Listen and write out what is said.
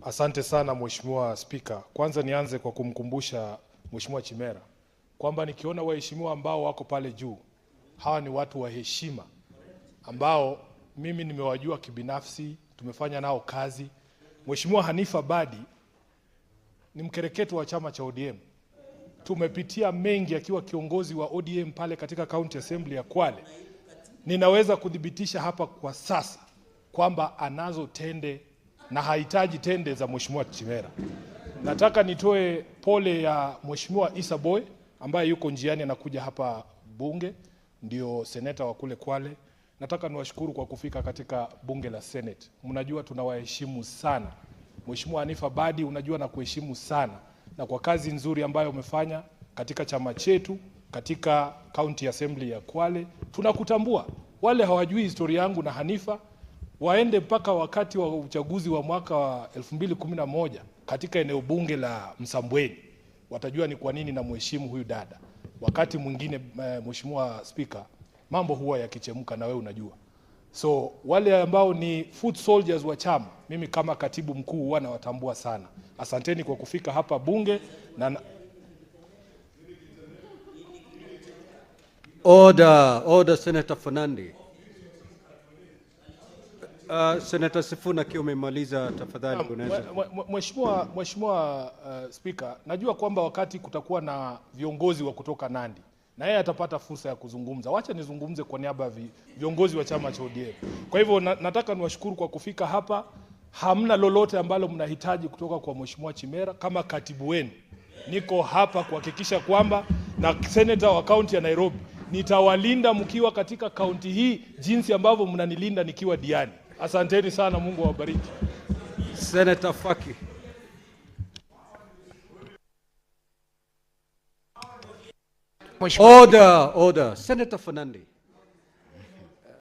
Asante sana Mheshimiwa Spika. Kwanza nianze kwa kumkumbusha Mheshimiwa Chimera kwamba nikiona waheshimiwa ambao wako pale juu, hawa ni watu wa heshima ambao mimi nimewajua kibinafsi, tumefanya nao kazi. Mheshimiwa Hanifa Badi ni mkereketo wa chama cha ODM. Tumepitia mengi akiwa kiongozi wa ODM pale katika County Assembly ya Kwale. Ninaweza kudhibitisha hapa kwa sasa kwamba anazo tende na hahitaji tende za Mheshimiwa Chimera. Nataka nitoe pole ya Mheshimiwa Issa Boy ambaye yuko njiani anakuja hapa bunge, ndio seneta wa kule Kwale. Nataka niwashukuru kwa kufika katika bunge la Senate. Mnajua tunawaheshimu sana. Mheshimiwa Hanifa Badi, unajua na kuheshimu sana na kwa kazi nzuri ambayo umefanya katika chama chetu, katika County Assembly ya Kwale. Tunakutambua. Wale hawajui historia yangu na Hanifa waende mpaka wakati wa uchaguzi wa mwaka wa 2011 katika eneo bunge la Msambweni. Watajua ni kwa nini na mheshimu huyu dada. Wakati mwingine Mheshimiwa Speaker, mambo huwa yakichemka na wewe unajua. So wale ambao ni foot soldiers wa chama, mimi kama katibu mkuu huwa nawatambua sana. Asanteni kwa kufika hapa bunge na Order, Senator Fernandi. Senator Sifuna kiwa umemaliza tafadhali unaweza. Mheshimiwa Speaker, najua kwamba wakati kutakuwa na viongozi wa kutoka Nandi na yeye atapata fursa ya kuzungumza. Wacha nizungumze kwa niaba ya viongozi wa chama cha ODM. Kwa hivyo nataka niwashukuru kwa kufika hapa. Hamna lolote ambalo mnahitaji kutoka kwa Mheshimiwa Chimera. Kama katibu wenu niko hapa kuhakikisha kwamba na senator wa kaunti ya Nairobi nitawalinda mkiwa katika kaunti hii jinsi ambavyo mnanilinda nikiwa Diani. Asanteni sana, Mungu awabariki. Senator Faki. Order. Senator Fernandi.